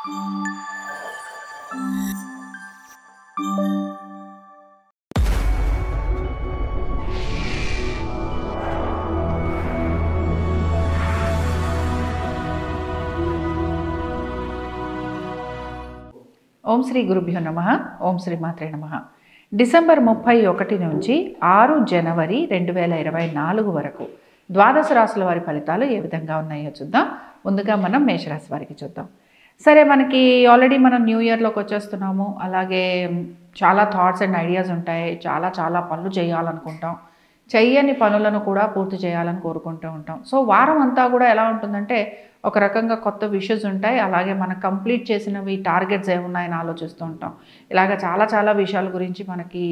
ఓం శ్రీ గురుభ్యో నమః. ఓం శ్రీ మాత్రే నమః. డిసెంబర్ 31 నుంచి 6 జనవరి 2024 వరకు ద్వాదశ రాశుల వారి ఫలితాలు ఏ విధంగా ఉన్నాయో చూద్దాం. ముందుగా మనం మేషరాశి వారికి చూద్దాం. సరే, మనకి ఆల్రెడీ మనం న్యూ ఇయర్లోకి వచ్చేస్తున్నాము. అలాగే చాలా థాట్స్ అండ్ ఐడియాస్ ఉంటాయి. చాలా పనులు చేయాలనుకుంటాం. చెయ్యని పనులను కూడా పూర్తి చేయాలని కోరుకుంటూ ఉంటాం. సో వారం అంతా కూడా ఎలా ఉంటుందంటే ఒక రకంగా కొత్త విషెస్ ఉంటాయి. అలాగే మనం కంప్లీట్ చేసినవి టార్గెట్స్ ఏమున్నాయని ఆలోచిస్తూ ఉంటాం. ఇలాగ చాలా విషయాల గురించి మనకి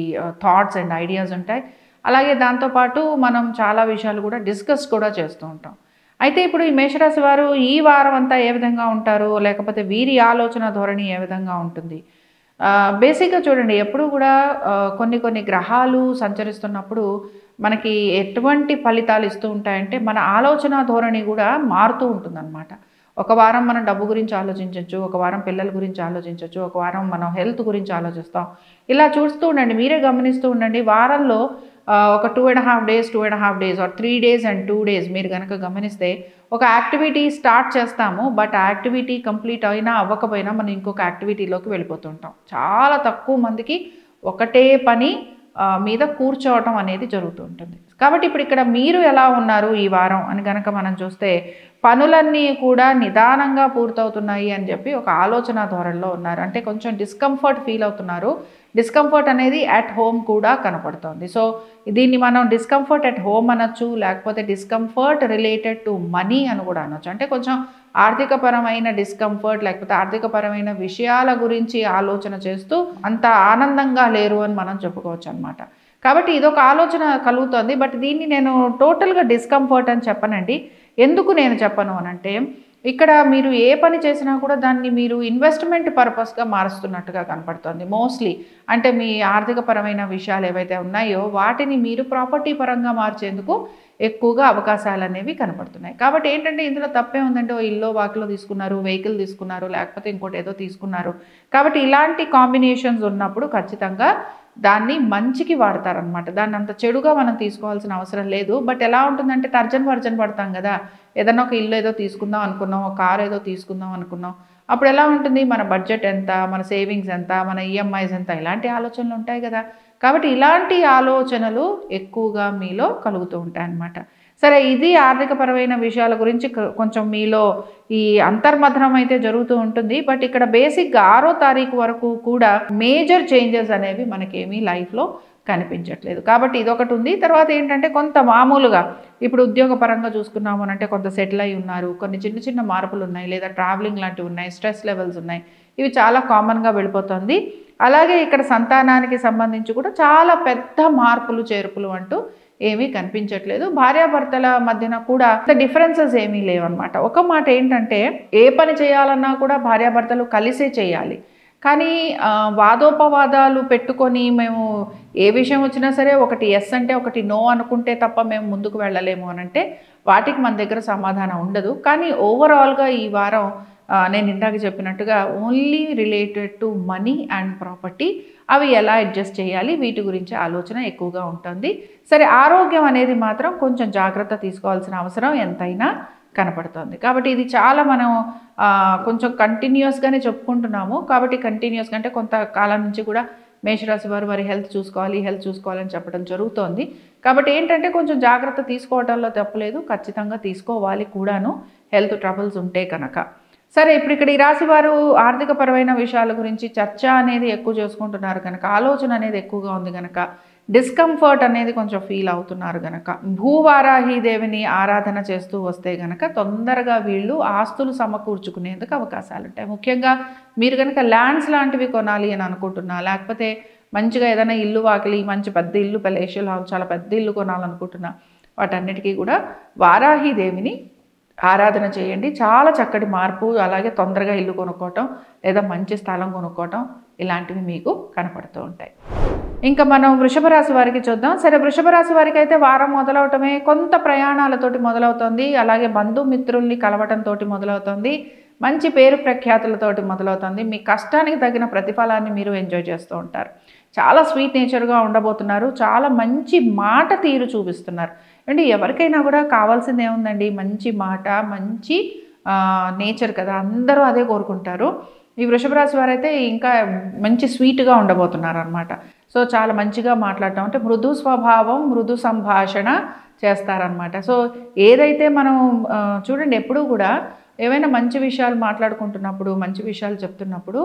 థాట్స్ అండ్ ఐడియాస్ ఉంటాయి. అలాగే దాంతోపాటు మనం చాలా విషయాలు కూడా డిస్కస్ కూడా చేస్తూ ఉంటాం. అయితే ఇప్పుడు ఈ మేషరాశి వారు ఈ వారం అంతా ఏ విధంగా ఉంటారు, లేకపోతే వీరి ఆలోచన ధోరణి ఏ విధంగా ఉంటుంది? బేసిక్గా చూడండి, ఎప్పుడు కూడా కొన్ని గ్రహాలు సంచరిస్తున్నప్పుడు మనకి ఎటువంటి ఫలితాలు ఇస్తూ ఉంటాయంటే మన ఆలోచన ధోరణి కూడా మారుతూ ఉంటుందన్నమాట. ఒక వారం మనం డబ్బు గురించి ఆలోచించవచ్చు, ఒక వారం పిల్లల గురించి ఆలోచించవచ్చు, ఒక వారం మనం హెల్త్ గురించి ఆలోచిస్తాం. ఇలా చూస్తూ ఉండండి, మీరే గమనిస్తూ ఉండండి. వారంలో ఒక 2.5 days or 3 days and 2 days మీరు కనుక గమనిస్తే ఒక యాక్టివిటీ స్టార్ట్ చేస్తాము. బట్ ఆ యాక్టివిటీ కంప్లీట్ అయినా అవ్వకపోయినా మనం ఇంకొక యాక్టివిటీలోకి వెళ్ళిపోతుంటాం. చాలా తక్కువ మందికి ఒకటే పని మీద కూర్చోవటం అనేది జరుగుతూ ఉంటుంది. కాబట్టి ఇప్పుడు ఇక్కడ మీరు ఎలా ఉన్నారు ఈ వారం అని కనుక మనం చూస్తే పనులన్నీ కూడా నిదానంగా పూర్తవుతున్నాయి అని చెప్పి ఒక ఆలోచన ధోరణిలో ఉన్నారు. అంటే కొంచెం డిస్కంఫర్ట్ ఫీల్ అవుతున్నారు. డిస్కంఫర్ట్ అనేది అట్ హోమ్ కూడా కనపడుతుంది. సో దీన్ని మనం డిస్కంఫర్ట్ అట్ హోమ్ అనొచ్చు, లేకపోతే డిస్కంఫర్ట్ రిలేటెడ్ టు మనీ అని కూడా అనొచ్చు. అంటే కొంచెం ఆర్థికపరమైన డిస్కంఫర్ట్, లేకపోతే ఆర్థికపరమైన విషయాల గురించి ఆలోచన చేస్తూ అంత ఆనందంగా లేరు అని మనం చెప్పుకోవచ్చు అనమాట. కాబట్టి ఇదొక ఆలోచన కలుగుతుంది. బట్ దీన్ని నేను టోటల్గా డిస్కంఫర్ట్ అని చెప్పనండి. ఎందుకు నేను చెప్పను అనంటే, ఇక్కడ మీరు ఏ పని చేసినా కూడా దాన్ని మీరు ఇన్వెస్ట్మెంట్ పర్పస్గా మారుస్తున్నట్టుగా కనపడుతుంది మోస్ట్లీ. అంటే మీ ఆర్థికపరమైన విషయాలు ఏవైతే ఉన్నాయో వాటిని మీరు ప్రాపర్టీ పరంగా మార్చేందుకు ఎక్కువగా అవకాశాలు అనేవి కనపడుతున్నాయి. కాబట్టి ఏంటంటే ఇందులో తప్పే ఉందంటే ఓ ఇల్లు వాకిలో తీసుకున్నారు, వెహికల్ తీసుకున్నారు, లేకపోతే ఇంకోటి ఏదో తీసుకున్నారు. కాబట్టి ఇలాంటి కాంబినేషన్స్ ఉన్నప్పుడు ఖచ్చితంగా దాన్ని మంచికి వాడతారనమాట. దాన్ని అంత చెడుగా మనం తీసుకోవాల్సిన అవసరం లేదు. బట్ ఎలా ఉంటుందంటే తర్జన పడతాం కదా. ఏదన్నా ఒక ఇల్లు ఏదో తీసుకుందాం అనుకున్నాం, ఒక కారు ఏదో తీసుకుందాం అనుకున్నాం. అప్పుడు ఎలా ఉంటుంది, మన బడ్జెట్ ఎంత, మన సేవింగ్స్ ఎంత, మన ఈఎంఐస్ ఎంత, ఇలాంటి ఆలోచనలు ఉంటాయి కదా. కాబట్టి ఇలాంటి ఆలోచనలు ఎక్కువగా మీలో కలుగుతూ ఉంటాయి అన్నమాట. సరే, ఇది ఆర్థికపరమైన విషయాల గురించి కొంచెం మీలో ఈ అంతర్మథనం అయితే జరుగుతూ ఉంటుంది. బట్ ఇక్కడ బేసిక్గా 6వ తారీఖు వరకు కూడా మేజర్ చేంజెస్ అనేవి మనకేమీ లైఫ్లో కనిపించట్లేదు. కాబట్టి ఇదొకటి ఉంది. తర్వాత ఏంటంటే కొంత మామూలుగా ఇప్పుడు ఉద్యోగపరంగా చూసుకున్నాము అంటే కొంత సెటిల్ అయి ఉన్నారు, కొన్ని చిన్న మార్పులు ఉన్నాయి, లేదా ట్రావెలింగ్ లాంటివి ఉన్నాయి, స్ట్రెస్ లెవెల్స్ ఉన్నాయి. ఇవి చాలా కామన్గా వెళ్ళిపోతుంది. అలాగే ఇక్కడ సంతానానికి సంబంధించి కూడా చాలా పెద్ద మార్పులు చేర్పులు అంటూ ఏమీ కనిపించట్లేదు. భార్యాభర్తల మధ్యన కూడా డిఫరెన్సెస్ ఏమీ లేవన్నమాట. ఒక మాట ఏంటంటే ఏ పని చేయాలన్నా కూడా భార్యాభర్తలు కలిసే చేయాలి. కానీ వాదోపవాదాలు పెట్టుకొని మేము ఏ విషయం వచ్చినా సరే ఒకటి ఎస్ అంటే ఒకటి నో అనుకుంటే తప్ప మేము ముందుకు వెళ్ళలేము అనంటే వాటికి మన దగ్గర సమాధానం ఉండదు. కానీ ఓవరాల్గా ఈ వారం నేను ఇందాక చెప్పినట్టుగా only related to money and property, అవి ఎలా అడ్జస్ట్ చేయాలి వీటి గురించి ఆలోచన ఎక్కువగా ఉంటుంది. సరే, ఆరోగ్యం అనేది మాత్రం కొంచెం జాగ్రత్త తీసుకోవాల్సిన అవసరం ఎంతైనా కనపడుతుంది. కాబట్టి ఇది చాలా మనం కొంచెం కంటిన్యూస్గానే చెప్పుకుంటున్నాము. కాబట్టి కంటిన్యూస్గా అంటే కొంతకాలం నుంచి కూడా మేషరాశి వారి హెల్త్ చూసుకోవాలని చెప్పడం జరుగుతోంది. కాబట్టి ఏంటంటే కొంచెం జాగ్రత్త తీసుకోవడంలో తప్పలేదు, ఖచ్చితంగా తీసుకోవాలి కూడాను హెల్త్ ట్రబుల్స్ ఉంటే కనుక. సరే, ఇప్పుడు ఇక్కడ ఈ రాశి వారు ఆర్థికపరమైన విషయాల గురించి చర్చ అనేది ఎక్కువ చేసుకుంటున్నారు కనుక, ఆలోచన అనేది ఎక్కువగా ఉంది కనుక, డిస్కంఫర్ట్ అనేది కొంచెం ఫీల్ అవుతున్నారు కనుక, భూవారాహీదేవిని ఆరాధన చేస్తూ వస్తే కనుక తొందరగా వీళ్ళు ఆస్తులు సమకూర్చుకునేందుకు అవకాశాలు ఉంటాయి. ముఖ్యంగా మీరు కనుక ల్యాండ్స్ లాంటివి కొనాలి అని అనుకుంటున్నా, లేకపోతే మంచిగా ఏదైనా ఇల్లు వాకిలి మంచి పెద్ద ఇల్లు పెలేషియల్ హౌస్ చాలా పెద్ద ఇల్లు కొనాలనుకుంటున్నా, వాటన్నిటికీ కూడా వారాహీదేవిని ఆరాధన చేయండి. చాలా చక్కటి మార్పు, అలాగే తొందరగా ఇల్లు కొనుక్కోవటం లేదా మంచి స్థలం కొనుక్కోవటం ఇలాంటివి మీకు కనపడుతూ ఉంటాయి. ఇంకా మనం వృషభ రాశి వారికి చూద్దాం. సరే, వృషభ రాశి వారికి అయితే వారం మొదలవటమే కొంత ప్రయాణాలతోటి మొదలవుతుంది. అలాగే బంధుమిత్రుల్ని కలవటంతో మొదలవుతుంది. మంచి పేరు ప్రఖ్యాతులతోటి మొదలవుతుంది. మీ కష్టానికి తగిన ప్రతిఫలాన్ని మీరు ఎంజాయ్ చేస్తూ ఉంటారు. చాలా స్వీట్ నేచర్గా ఉండబోతున్నారు. చాలా మంచి మాట తీరు చూపిస్తున్నారు. అంటే ఎవరికైనా కూడా కావాల్సింది ఏముందండి, మంచి మాట, మంచి నేచర్ కదా, అందరూ అదే కోరుకుంటారు. ఈ వృషభ రాశి వారైతే ఇంకా మంచి స్వీట్గా ఉండబోతున్నారు అనమాట. సో చాలా మంచిగా మాట్లాడటం, అంటే మృదు స్వభావం, మృదు సంభాషణ చేస్తారనమాట. సో ఏదైతే మనం చూడండి, ఎప్పుడూ కూడా ఏవైనా మంచి విషయాలు మాట్లాడుకుంటున్నప్పుడు, మంచి విషయాలు చెప్తున్నప్పుడు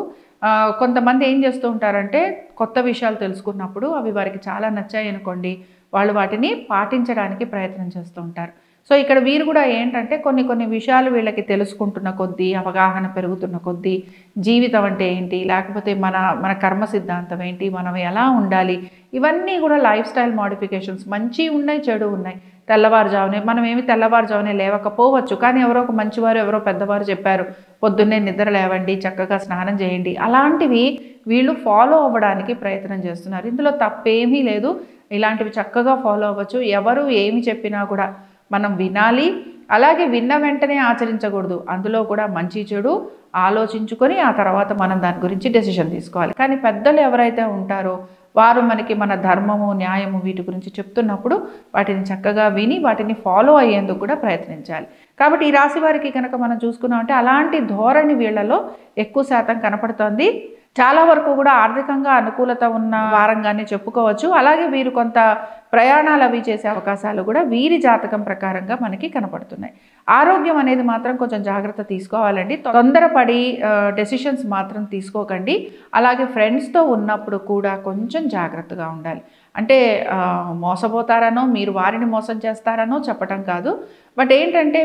కొంతమంది ఏం చేస్తూ ఉంటారంటే, కొత్త విషయాలు తెలుసుకున్నప్పుడు అవి వారికి చాలా నచ్చాయి అనుకోండి, వాళ్ళు వాటిని పాటించడానికి ప్రయత్నం చేస్తూ ఉంటారు. సో ఇక్కడ వీరు కూడా ఏంటంటే కొన్ని విషయాలు వీళ్ళకి తెలుసుకుంటున్న కొద్దీ, అవగాహన పెరుగుతున్న కొద్దీ, జీవితం అంటే ఏంటి, లేకపోతే మన కర్మ సిద్ధాంతం ఏంటి, మనం ఎలా ఉండాలి, ఇవన్నీ కూడా లైఫ్ స్టైల్ మోడిఫికేషన్స్ మంచి ఉన్నాయి, చెడు ఉన్నాయి. తెల్లవారుజామునే మనం ఏమి తెల్లవారుజామునే లేవకపోవచ్చు, కానీ ఎవరో ఒక మంచివారు, ఎవరో పెద్దవారు చెప్పారు పొద్దున్నే నిద్ర లేవండి, చక్కగా స్నానం చేయండి, అలాంటివి వీళ్ళు ఫాలో అవ్వడానికి ప్రయత్నం చేస్తున్నారు. ఇందులో తప్పేమీ లేదు. ఇలాంటివి చక్కగా ఫాలో అవ్వచ్చు. ఎవరు ఏమి చెప్పినా కూడా మనం వినాలి. అలాగే విన్న వెంటనే ఆచరించకూడదు. అందులో కూడా మంచి చెడు ఆలోచించుకొని ఆ తర్వాత మనం దాని గురించి డెసిషన్ తీసుకోవాలి. కానీ పెద్దలు ఎవరైతే ఉంటారో వారు మనకి మన ధర్మము, న్యాయము వీటి గురించి చెప్తున్నప్పుడు వాటిని చక్కగా విని వాటిని ఫాలో అయ్యేందుకు కూడా ప్రయత్నించాలి. కాబట్టి ఈ రాశి వారికి కనుక మనం చూసుకున్నామంటే అలాంటి ధోరణి వీళ్ళలో ఎక్కువ శాతం కనపడుతోంది. చాలా వరకు కూడా ఆర్థికంగా అనుకూలత ఉన్న వారంగానే చెప్పుకోవచ్చు. అలాగే వీరు కొంత ప్రయాణాలు అవి చేసే అవకాశాలు కూడా వీరి జాతకం ప్రకారంగా మనకి కనపడుతున్నాయి. ఆరోగ్యం అనేది మాత్రం కొంచెం జాగ్రత్త తీసుకోవాలండి. తొందరపడి డెసిషన్స్ మాత్రం తీసుకోకండి. అలాగే ఫ్రెండ్స్తో ఉన్నప్పుడు కూడా కొంచెం జాగ్రత్తగా ఉండాలి. అంటే మోసపోతారనో, మీరు వారిని మోసం చేస్తారనో చెప్పటం కాదు. బట్ ఏంటంటే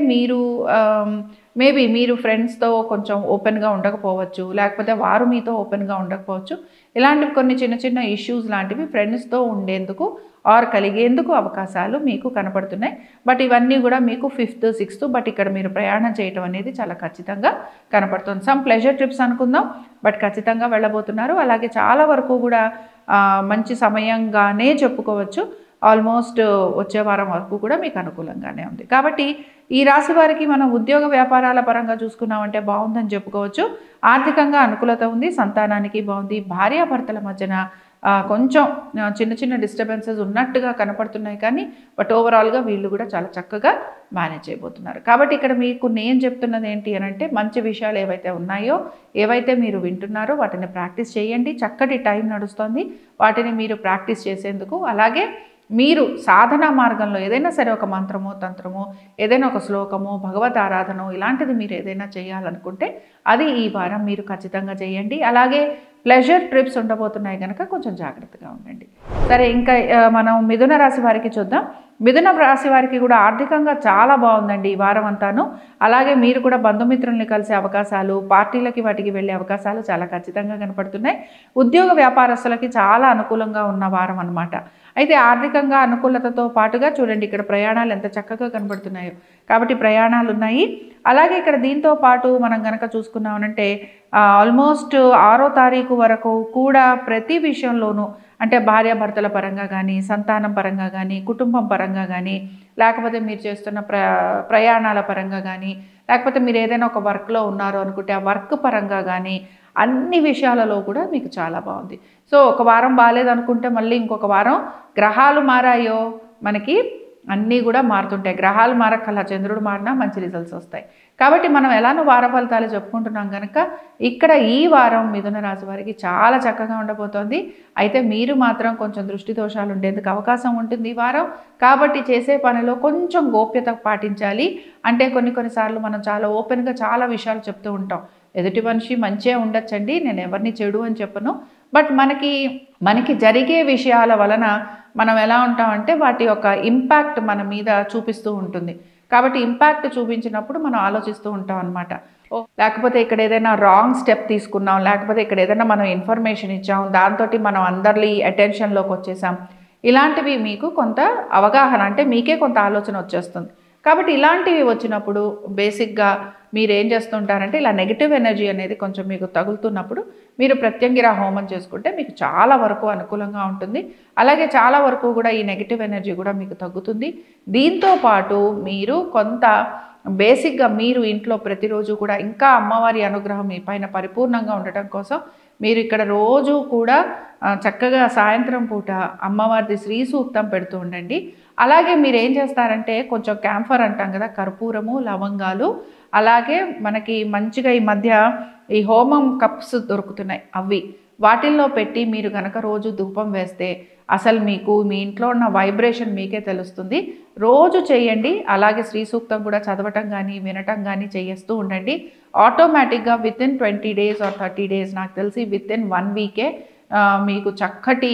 మేబీ మీరు ఫ్రెండ్స్తో కొంచెం ఓపెన్గా ఉండకపోవచ్చు, లేకపోతే వారు మీతో ఓపెన్గా ఉండకపోవచ్చు. ఇలాంటివి కొన్ని చిన్న చిన్న ఇష్యూస్ లాంటివి ఫ్రెండ్స్తో ఉండేందుకు ఆర్ కలిగేందుకు అవకాశాలు మీకు కనపడుతున్నాయి. బట్ ఇవన్నీ కూడా మీకు 5th, 6th, బట్ ఇక్కడ మీరు ప్రయాణం చేయటం అనేది చాలా ఖచ్చితంగా కనపడుతుంది. సమ్ ప్లెజర్ ట్రిప్స్ అనుకుందాం, బట్ ఖచ్చితంగా వెళ్ళబోతున్నారు. అలాగే చాలా వరకు కూడా మంచి సమయంగానే చెప్పుకోవచ్చు. ఆల్మోస్ట్ వచ్చే వారం వరకు కూడా మీకు అనుకూలంగానే ఉంది. కాబట్టి ఈ రాశి వారికి మనం ఉద్యోగ వ్యాపారాల పరంగా చూసుకున్నామంటే బాగుందని చెప్పుకోవచ్చు. ఆర్థికంగా అనుకూలత ఉంది, సంతానానికి బాగుంది. భార్యాభర్తల మధ్యన కొంచెం చిన్న చిన్న డిస్టర్బెన్సెస్ ఉన్నట్టుగా కనపడుతున్నాయి, కానీ బట్ ఓవరాల్గా వీళ్ళు కూడా చాలా చక్కగా మేనేజ్ చేయబోతున్నారు. కాబట్టి ఇక్కడ మీకు నేను చెప్తున్నది ఏంటి అని అంటే, మంచి విషయాలు ఏవైతే ఉన్నాయో, ఏవైతే మీరు వింటున్నారో వాటిని ప్రాక్టీస్ చేయండి. చక్కటి టైం నడుస్తుంది, వాటిని మీరు ప్రాక్టీస్ చేసేందుకు. అలాగే మీరు సాధనా మార్గంలో ఏదైనా సరే ఒక మంత్రమో, తంత్రమో, ఏదైనా ఒక శ్లోకమో, భగవత్ ఆరాధనో ఇలాంటిది మీరు ఏదైనా చేయాలనుకుంటే అది ఈ వారం మీరు ఖచ్చితంగా చేయండి. అలాగే ప్లెజర్ ట్రిప్స్ ఉండబోతున్నాయి కనుక కొంచెం జాగ్రత్తగా ఉండండి. సరే, ఇంకా మనం మిథున రాశి వారికి చూద్దాం. మిథున రాశి వారికి కూడా ఆర్థికంగా చాలా బాగుందండి ఈ వారం అంతాను. అలాగే మీరు కూడా బంధుమిత్రుల్ని కలిసే అవకాశాలు, పార్టీలకి వాటికి వెళ్ళే అవకాశాలు చాలా ఖచ్చితంగా కనపడుతున్నాయి. ఉద్యోగ వ్యాపారస్తులకి చాలా అనుకూలంగా ఉన్న వారం అన్నమాట. అయితే ఆర్థికంగా అనుకూలతతో పాటుగా చూడండి, ఇక్కడ ప్రయాణాలు ఎంత చక్కగా కనబడుతున్నాయో. కాబట్టి ప్రయాణాలు ఉన్నాయి. అలాగే ఇక్కడ దీంతో పాటు మనం కనుక చూసుకున్నామనంటే ఆల్మోస్ట్ 6వ తారీఖు వరకు కూడా ప్రతి విషయంలోనూ, అంటే భార్యాభర్తల పరంగా కానీ, సంతానం పరంగా కానీ, కుటుంబం పరంగా కానీ, లేకపోతే మీరు చేస్తున్న ప్రయాణాల పరంగా కానీ, లేకపోతే మీరు ఏదైనా ఒక వర్క్లో ఉన్నారో అనుకుంటే ఆ వర్క్ పరంగా కానీ, అన్ని విషయాలలో కూడా మీకు చాలా బాగుంది. సో ఒక వారం బాగాలేదనుకుంటే మళ్ళీ ఇంకొక వారం గ్రహాలు మారాయో మనకి అన్నీ కూడా మారుతుంటాయి. గ్రహాలు మారక్కల్లా చంద్రుడు మారినా మంచి రిజల్ట్స్ వస్తాయి. కాబట్టి మనం ఎలానో వార ఫలితాలు చెప్పుకుంటున్నాం కనుక ఇక్కడ ఈ వారం మిథున రాశి వారికి చాలా చక్కగా ఉండబోతోంది. అయితే మీరు మాత్రం కొంచెం దృష్టి దోషాలు ఉండేందుకు అవకాశం ఉంటుంది ఈ వారం. కాబట్టి చేసే పనిలో కొంచెం గోప్యత పాటించాలి. అంటే కొన్నిసార్లు మనం చాలా ఓపెన్గా చాలా విషయాలు చెప్తూ ఉంటాం. ఎదుటి మనిషి మంచిగా ఉండొచ్చండి, నేను ఎవరిని చెడు అని చెప్పను. బట్ మనకి జరిగే విషయాల వలన మనం ఎలా ఉంటామంటే వాటి యొక్క ఇంపాక్ట్ మన మీద చూపిస్తూ ఉంటుంది. కాబట్టి ఇంపాక్ట్ చూపించినప్పుడు మనం ఆలోచిస్తూ ఉంటాం అనమాట. లేకపోతే ఇక్కడ ఏదైనా రాంగ్ స్టెప్ తీసుకున్నాం, లేకపోతే ఇక్కడ ఏదైనా మనం ఇన్ఫర్మేషన్ ఇచ్చాం, దాంతో మనం అందరి అటెన్షన్లోకి వచ్చేసాం. ఇలాంటివి మీకు కొంత అవగాహన, అంటే మీకే కొంత ఆలోచన వచ్చేస్తుంది. కాబట్టి ఇలాంటివి వచ్చినప్పుడు బేసిక్గా మీరు ఏం చేస్తుంటారంటే, ఇలా నెగిటివ్ ఎనర్జీ అనేది కొంచెం మీకు తగులుతున్నప్పుడు మీరు ప్రత్యంగిర హోమం చేసుకుంటే మీకు చాలా వరకు అనుకూలంగా ఉంటుంది. అలాగే చాలా వరకు కూడా ఈ నెగిటివ్ ఎనర్జీ కూడా మీకు తగ్గుతుంది. దీంతో పాటు మీరు కొంత బేసిక్గా మీరు ఇంట్లో ప్రతిరోజు కూడా ఇంకా అమ్మవారి అనుగ్రహం మీ పైన పరిపూర్ణంగా ఉండటం కోసం మీరు ఇక్కడ రోజు కూడా చక్కగా సాయంత్రం పూట అమ్మవారిది శ్రీ సూక్తం పెడుతూ ఉండండి. అలాగే మీరు ఏం చేస్తారంటే కొంచెం క్యాంఫర్ అంటాం కదా, కర్పూరము, లవంగాలు, అలాగే మనకి మంచిగా ఈ మధ్య ఈ హోమం కప్స్ దొరుకుతున్నాయి, అవి వాటిల్లో పెట్టి మీరు కనుక రోజు ధూపం వేస్తే అసలు మీకు మీ ఇంట్లో ఉన్న వైబ్రేషన్ మీకే తెలుస్తుంది. రోజు చేయండి. అలాగే శ్రీ సూక్తం కూడా చదవటం కానీ వినటం కానీ చేస్తూ ఉండండి. ఆటోమేటిక్గా వితిన్ 20 days ఆర్ 30 days, నాకు తెలిసి వితిన్ 1 week మీకు చక్కటి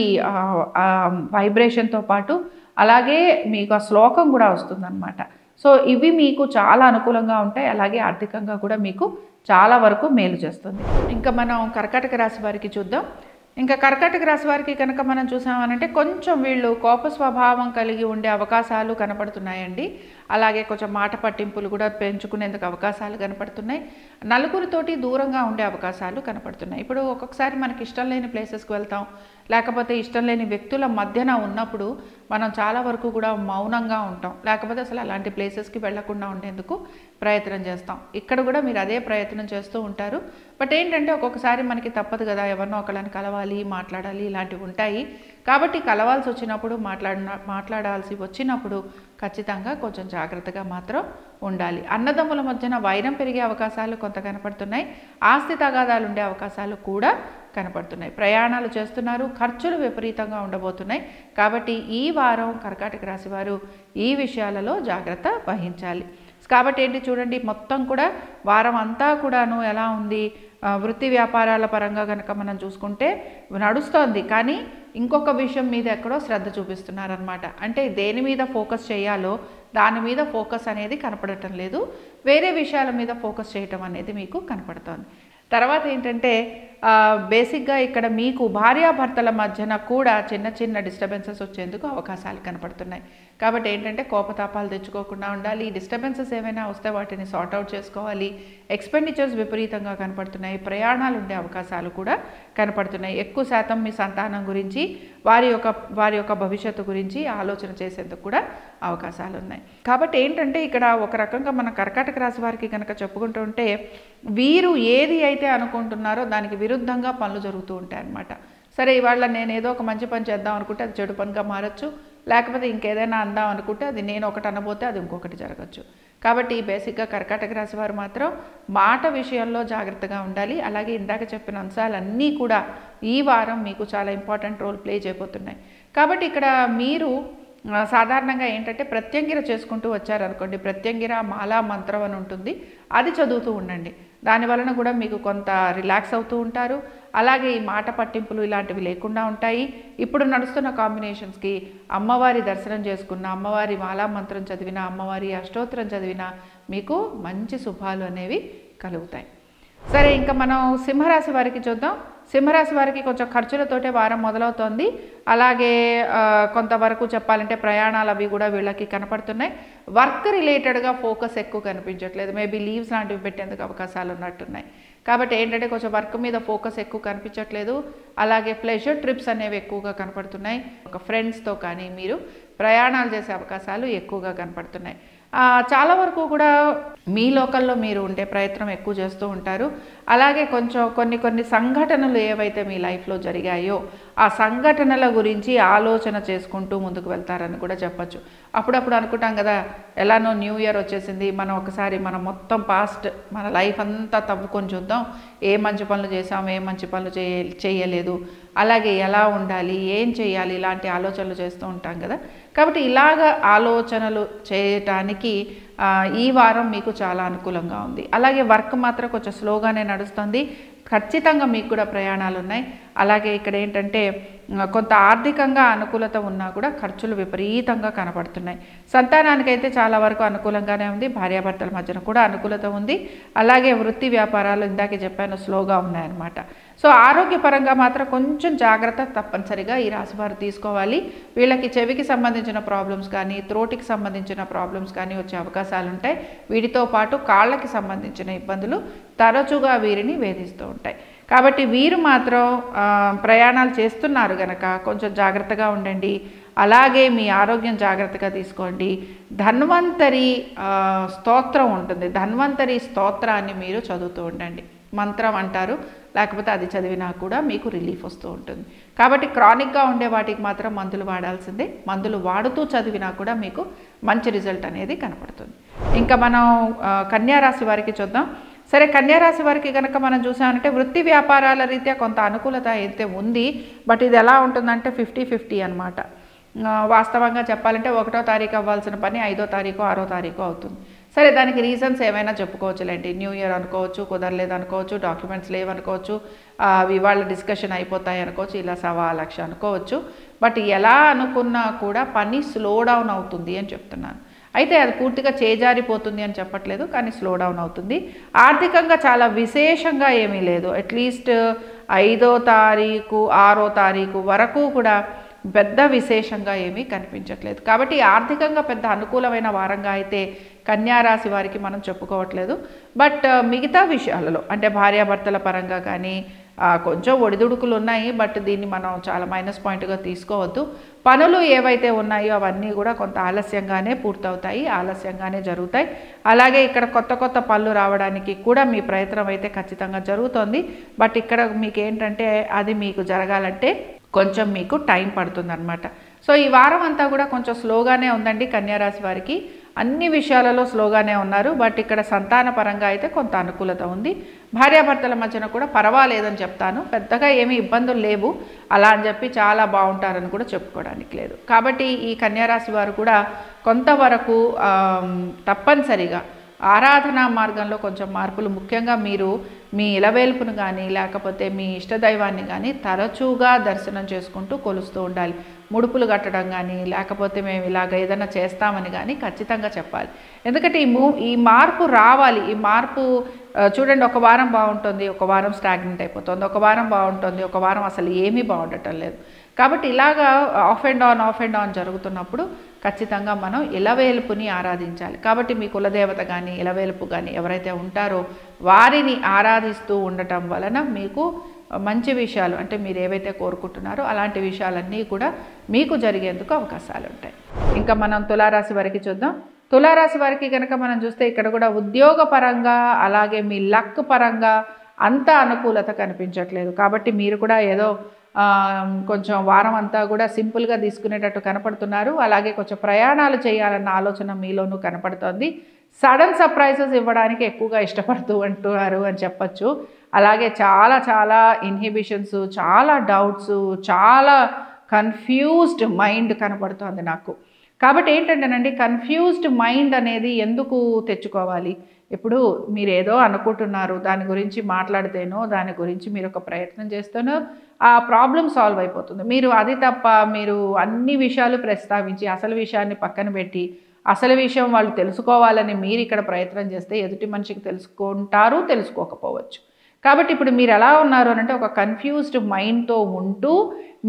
వైబ్రేషన్తో పాటు అలాగే మీకు ఆ శ్లోకం కూడా వస్తుందన్నమాట. సో ఇవి మీకు చాలా అనుకూలంగా ఉంటాయి. అలాగే ఆర్థికంగా కూడా మీకు చాలా వరకు మేలు చేస్తుంది. ఇంకా మనం కర్కాటక రాశి వారికి చూద్దాం. ఇంకా కర్కాటక రాశి వారికి కనుక మనం చూసామనంటే కొంచెం వీళ్ళు కోప స్వభావం కలిగి ఉండే అవకాశాలు కనపడుతున్నాయండి. అలాగే కొంచెం మాట పట్టింపులు కూడా పెంచుకునేందుకు అవకాశాలు కనపడుతున్నాయి. నలుగురితోటి దూరంగా ఉండే అవకాశాలు కనపడుతున్నాయి. ఇప్పుడు ఒక్కొక్కసారి మనకి ఇష్టం లేని ప్లేసెస్కి వెళ్తాం, లేకపోతే ఇష్టం లేని వ్యక్తుల మధ్యన ఉన్నప్పుడు మనం చాలా వరకు కూడా మౌనంగా ఉంటాం, లేకపోతే అసలు అలాంటి ప్లేసెస్కి వెళ్లకుండా ఉండేందుకు ప్రయత్నం చేస్తాం. ఇక్కడ కూడా మీరు అదే ప్రయత్నం చేస్తూ ఉంటారు. బట్ ఏంటంటే ఒక్కొక్కసారి మనకి తప్పదు కదా, ఎవరినో ఒకళ్ళని కలవాలి, మాట్లాడాలి, ఇలాంటివి ఉంటాయి. కాబట్టి కలవాల్సి వచ్చినప్పుడు మాట్లాడాల్సి వచ్చినప్పుడు ఖచ్చితంగా కొంచెం జాగ్రత్తగా మాత్రం ఉండాలి. అన్నదమ్ముల మధ్యన వైరం పెరిగే అవకాశాలు కొంత కనపడుతున్నాయి. ఆస్తి తగాదాలు ఉండే అవకాశాలు కూడా కనపడుతున్నాయి. ప్రయాణాలు చేస్తున్నారు, ఖర్చులు విపరీతంగా ఉండబోతున్నాయి. కాబట్టి ఈ వారం కర్కాటక రాశి వారు ఈ విషయాలలో జాగ్రత్త వహించాలి. కాబట్టి ఏంటి చూడండి, మొత్తం కూడా వారం అంతా కూడాను ఎలా ఉంది, వృత్తి వ్యాపారాల పరంగా కనుక మనం చూసుకుంటే నడుస్తోంది. కానీ ఇంకొక విషయం మీద ఎక్కడో శ్రద్ధ చూపిస్తున్నారనమాట. అంటే దేని మీద ఫోకస్ చేయాలో దాని మీద ఫోకస్ అనేది కనపడటం లేదు, వేరే విషయాల మీద ఫోకస్ చేయటం అనేది మీకు కనపడుతోంది. తర్వాత ఏంటంటే బేసిక్గా ఇక్కడ మీకు భార్యాభర్తల మధ్యన కూడా చిన్న చిన్న డిస్టర్బెన్సెస్ వచ్చేందుకు అవకాశాలు కనపడుతున్నాయి. కాబట్టి ఏంటంటే కోపతాపాలు తెచ్చుకోకుండా ఉండాలి. డిస్టర్బెన్సెస్ ఏమైనా వస్తే వాటిని సార్ట్అవుట్ చేసుకోవాలి. ఎక్స్పెండిచర్స్ విపరీతంగా కనపడుతున్నాయి. ప్రయాణాలు ఉండే అవకాశాలు కూడా కనపడుతున్నాయి. ఎక్కువ శాతం మీ సంతానం గురించి, వారి యొక్క భవిష్యత్తు గురించి ఆలోచన చేసేందుకు కూడా అవకాశాలు ఉన్నాయి. కాబట్టి ఏంటంటే ఇక్కడ ఒక రకంగా మన కర్కాటక రాశి వారికి కనుక చెప్పుకుంటూ ఉంటే వీరు ఏది అయితే అనుకుంటున్నారో దానికి విరుద్ధంగా పనులు జరుగుతూ ఉంటాయి అన్నమాట. సరే, ఇవాళ నేను ఏదో ఒక మంచి పని చేద్దాం అనుకుంటే అది చెడు పనిగా మారచ్చు, లేకపోతే ఇంకేదైనా అందాం అనుకుంటే అది నేను ఒకటి అనబోతే అది ఇంకొకటి జరగచ్చు. కాబట్టి బేసిక్గా కర్కాటక రాశి వారు మాత్రం మాట విషయంలో జాగ్రత్తగా ఉండాలి. అలాగే ఇందాక చెప్పిన అంశాలన్నీ కూడా ఈ వారం మీకు చాలా ఇంపార్టెంట్ రోల్ ప్లే చేయబోతున్నాయి. కాబట్టి ఇక్కడ మీరు సాధారణంగా ఏంటంటే ప్రత్యంగిర చేసుకుంటూ వచ్చారనుకోండి, ప్రత్యంగిర మాలా మంత్రం అని ఉంటుంది, అది చదువుతూ ఉండండి. దానివలన కూడా మీకు కొంత రిలాక్స్ అవుతూ ఉంటారు. అలాగే ఈ మాట పట్టింపులు ఇలాంటివి లేకుండా ఉంటాయి. ఇప్పుడు నడుస్తున్న కాంబినేషన్స్కి అమ్మవారి దర్శనం చేసుకున్న, అమ్మవారి మాలా మంత్రం చదివిన, అమ్మవారి అష్టోత్తరం చదివిన మీకు మంచి శుభాలు అనేవి కలుగుతాయి. సరే, ఇంకా మనం సింహరాశి వారికి చూద్దాం. సింహరాశి వారికి కొంచెం ఖర్చులతోటే వారం మొదలవుతోంది. అలాగే కొంతవరకు చెప్పాలంటే ప్రయాణాలు అవి కూడా వీళ్ళకి కనపడుతున్నాయి. వర్క్ రిలేటెడ్గా ఫోకస్ ఎక్కువ కనిపించట్లేదు. మేబీ లీవ్స్ లాంటివి పెట్టేందుకు అవకాశాలు ఉన్నట్టున్నాయి. కాబట్టి ఏంటంటే కొంచెం వర్క్ మీద ఫోకస్ ఎక్కువ కనిపించట్లేదు. అలాగే ప్లెజర్ ట్రిప్స్ అనేవి ఎక్కువగా కనపడుతున్నాయి. ఒక ఫ్రెండ్స్తో కానీ మీరు ప్రయాణాలు చేసే అవకాశాలు ఎక్కువగా కనపడుతున్నాయి. చాలా వరకు కూడా మీ లోకల్లో మీరు ఉండే ప్రయత్నం ఎక్కువ చేస్తూ ఉంటారు. అలాగే కొంచెం కొన్ని సంఘటనలు ఏవైతే మీ లైఫ్లో జరిగాయో ఆ సంఘటనల గురించి ఆలోచన చేసుకుంటూ ముందుకు వెళ్తారని కూడా చెప్పచ్చు. అప్పుడప్పుడు అనుకుంటాం కదా, ఎలానో న్యూ ఇయర్ వచ్చేసింది, మనం ఒకసారి మనం మొత్తం పాస్ట్ మన లైఫ్ అంతా తవ్వుకొని చూద్దాం, ఏ మంచి పనులు చేసాం, ఏ మంచి పనులు చేయలేదు, అలాగే ఎలా ఉండాలి, ఏం చేయాలి, ఇలాంటి ఆలోచనలు చేస్తూ ఉంటాం కదా. కాబట్టి ఇలాగ ఆలోచనలు చేయటానికి ఈ వారం మీకు చాలా అనుకూలంగా ఉంది. అలాగే వర్క్ మాత్రం కొంచెం స్లోగానే నడుస్తుంది. ఖచ్చితంగా మీకు కూడా ప్రయాణాలు ఉన్నాయి. అలాగే ఇక్కడ ఏంటంటే కొంత ఆర్థికంగా అనుకూలత ఉన్నా కూడా ఖర్చులు విపరీతంగా కనపడుతున్నాయి. సంతానానికైతే చాలా వరకు అనుకూలంగానే ఉంది. భార్యాభర్తల మధ్యన కూడా అనుకూలత ఉంది. అలాగే వృత్తి వ్యాపారాలు ఇందాకే చెప్పాను స్లోగా ఉన్నాయన్నమాట. సో ఆరోగ్యపరంగా మాత్రం కొంచెం జాగ్రత్త తప్పనిసరిగా ఈ రాశి వారు తీసుకోవాలి. వీళ్ళకి చెవికి సంబంధించిన ప్రాబ్లమ్స్ కానీ, త్రోటికి సంబంధించిన ప్రాబ్లమ్స్ కానీ వచ్చే అవకాశాలు ఉంటాయి. వీటితో పాటు కాళ్ళకి సంబంధించిన ఇబ్బందులు తరచుగా వీరిని వేధిస్తూ ఉంటాయి. కాబట్టి వీరు మాత్రం ప్రయాణాలు చేస్తున్నారు గనక కొంచెం జాగ్రత్తగా ఉండండి. అలాగే మీ ఆరోగ్యం జాగ్రత్తగా తీసుకోండి. ధన్వంతరి స్తోత్రం ఉంటుంది, ధన్వంతరి స్తోత్రాన్ని మీరు చదువుతూ ఉండండి. మంత్రం అంటారు, లేకపోతే అది చదివినా కూడా మీకు రిలీఫ్ వస్తూ ఉంటుంది. కాబట్టి క్రానిక్గా ఉండే వాటికి మాత్రం మందులు వాడాల్సిందే. మందులు వాడుతూ చదివినా కూడా మీకు మంచి రిజల్ట్ అనేది కనపడుతుంది. ఇంకా మనం కన్యారాశి వారికి చూద్దాం. సరే, కన్యారాశి వారికి కనుక మనం చూసామంటే వృత్తి వ్యాపారాల రీత్యా కొంత అనుకూలత అయితే ఉంది. బట్ ఇది ఎలా ఉంటుందంటే 50-50 అనమాట. వాస్తవంగా చెప్పాలంటే 1వ తారీఖు అవ్వాల్సిన పని 5వ తారీఖు 6వ తారీఖు అవుతుంది. సరే, దానికి రీజన్స్ ఏమైనా చెప్పుకోవచ్చులేండి. న్యూ ఇయర్ అనుకోవచ్చు, కుదరలేదు అనుకోవచ్చు, డాక్యుమెంట్స్ లేవనుకోవచ్చు, ఇవాళ డిస్కషన్ అయిపోతాయి అనుకోవచ్చు, ఇలా 1,00,000 అనుకోవచ్చు. బట్ ఎలా అనుకున్నా కూడా పని స్లో డౌన్ అవుతుంది అని చెప్తున్నాను. అయితే అది పూర్తిగా చేజారిపోతుంది అని చెప్పట్లేదు, కానీ స్లో డౌన్ అవుతుంది. ఆర్థికంగా చాలా విశేషంగా ఏమీ లేదు. అట్లీస్ట్ 5వ తారీఖు 6వ తారీఖు వరకు కూడా పెద్ద విశేషంగా ఏమీ కనిపించట్లేదు. కాబట్టి ఆర్థికంగా పెద్ద అనుకూలమైన వారంగా అయితే కన్యారాశి వారికి మనం చెప్పుకోవట్లేదు. బట్ మిగతా విషయాలలో అంటే భార్యాభర్తల పరంగా కానీ కొంచెం ఒడిదుడుకులు ఉన్నాయి. బట్ దీన్ని మనం చాలా మైనస్ పాయింట్గా తీసుకోవద్దు. పనులు ఏవైతే ఉన్నాయో అవన్నీ కూడా కొంత ఆలస్యంగానే పూర్తవుతాయి, ఆలస్యంగానే జరుగుతాయి. అలాగే ఇక్కడ కొత్త కొత్త పనులు రావడానికి కూడా మీ ప్రయత్నం అయితే ఖచ్చితంగా జరుగుతోంది. బట్ ఇక్కడ మీకు ఏంటంటే అది మీకు జరగాలంటే కొంచెం మీకు టైం పడుతుందన్నమాట. సో ఈ వారం అంతా కూడా కొంచెం స్లోగానే ఉందండి కన్యారాశి వారికి. అన్ని విషయాలలో స్లోగానే ఉన్నారు. బట్ ఇక్కడ సంతాన పరంగా అయితే కొంత అనుకూలత ఉంది. భార్యాభర్తల మధ్యన కూడా పర్వాలేదని చెప్తాను. పెద్దగా ఏమీ ఇబ్బందులు లేవు, అలా అని చెప్పి చాలా బాగుంటారని కూడా చెప్పుకోవడానికి లేదు. కాబట్టి ఈ కన్యారాశి వారు కూడా కొంతవరకు తప్పనిసరిగా ఆరాధనా మార్గంలో కొంచెం మార్పులు, ముఖ్యంగా మీరు మీ ఇలవేల్పును కానీ లేకపోతే మీ ఇష్టదైవాన్ని కానీ తరచుగా దర్శనం చేసుకుంటూ కొలుస్తూ ఉండాలి. ముడుపులు కట్టడం కానీ లేకపోతే మేము ఇలాగ ఏదైనా చేస్తామని కానీ ఖచ్చితంగా చెప్పాలి. ఎందుకంటే ఈ మార్పు రావాలి. ఈ మార్పు చూడండి, ఒక వారం బాగుంటుంది, ఒక వారం స్టాగ్నెంట్ అయిపోతుంది, ఒక వారం బాగుంటుంది, ఒక వారం అసలు ఏమీ బాగుండటం లేదు. కాబట్టి ఇలాగా ఆఫ్ అండ్ ఆన్ జరుగుతున్నప్పుడు ఖచ్చితంగా మనం ఇలవేల్పుని ఆరాధించాలి. కాబట్టి మీ కులదేవత కానీ ఇలవేల్పు కానీ ఎవరైతే ఉంటారో వారిని ఆరాధిస్తూ ఉండటం వలన మీకు మంచి విషయాలు, అంటే మీరు ఏవైతే కోరుకుంటున్నారో అలాంటి విషయాలన్నీ కూడా మీకు జరిగేందుకు అవకాశాలు ఉంటాయి. ఇంకా మనం తులారాశి వారికి చూద్దాం. తులారాశి వారికి కనుక మనం చూస్తే ఇక్కడ కూడా ఉద్యోగ పరంగా అలాగే మీ లక్ పరంగా అంత అనుకూలత కనిపించట్లేదు. కాబట్టి మీరు కూడా ఏదో కొంచెం వారం అంతా కూడా సింపుల్గా తీసుకునేటట్టు కనపడుతున్నారు. అలాగే కొంచెం ప్రయాణాలు చేయాలన్న ఆలోచన మీలోనూ కనపడుతోంది. సడన్ సర్ప్రైజెస్ ఇవ్వడానికి ఎక్కువగా ఇష్టపడుతూ అంటున్నారు అని చెప్పచ్చు. అలాగే చాలా చాలా ఇన్హిబిషన్స్, చాలా డౌట్స్, చాలా కన్ఫ్యూజ్డ్ మైండ్ కనపడుతోంది నాకు. కాబట్టి ఏంటంటేనండి, కన్ఫ్యూజ్డ్ మైండ్ అనేది ఎందుకు తెచ్చుకోవాలి? ఇప్పుడు మీరు ఏదో అనుకుంటున్నారు, దాని గురించి మాట్లాడితేనో దాని గురించి మీరు ఒక ప్రయత్నం చేస్తేనో ఆ ప్రాబ్లం సాల్వ్ అయిపోతుంది. మీరు అది తప్ప మీరు అన్ని విషయాలు ప్రస్తావించి అసలు విషయాన్ని పక్కన పెట్టి అసలు విషయం వాళ్ళు తెలుసుకోవాలని మీరు ఇక్కడ ప్రయత్నం చేస్తే ఎదుటి మనిషికి తెలుసుకుంటారు, తెలుసుకోకపోవచ్చు. కాబట్టి ఇప్పుడు మీరు ఎలా ఉన్నారు అంటే ఒక కన్ఫ్యూజ్డ్ మైండ్తో ఉంటూ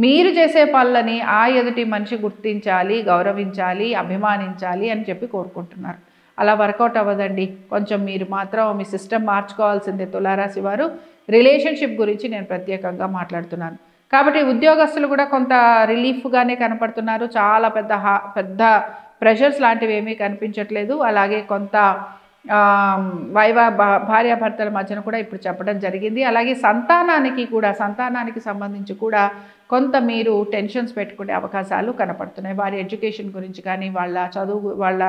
మీరు చేసే పనులని ఆ ఎదుటి మనిషి గుర్తించాలి, గౌరవించాలి, అభిమానించాలి అని చెప్పి కోరుకుంటున్నారు. అలా వర్కౌట్ అవ్వదండి. కొంచెం మీరు మాత్రం మీ సిస్టమ్ మార్చుకోవాల్సిందే తులారాశి వారు. రిలేషన్షిప్ గురించి నేను ప్రత్యేకంగా మాట్లాడుతున్నాను. కాబట్టి ఉద్యోగస్తులు కూడా కొంత రిలీఫ్గానే కనపడుతున్నారు. చాలా పెద్ద ప్రెషర్స్ లాంటివి ఏమీ కనిపించట్లేదు. అలాగే కొంత భార్యాభర్తల మధ్యన కూడా ఇప్పుడు చెప్పడం జరిగింది. అలాగే సంతానానికి సంబంధించి కూడా కొంత మీరు టెన్షన్స్ పెట్టుకునే అవకాశాలు కనపడుతున్నాయి. వారి ఎడ్యుకేషన్ గురించి కానీ, వాళ్ళ చదువు, వాళ్ళ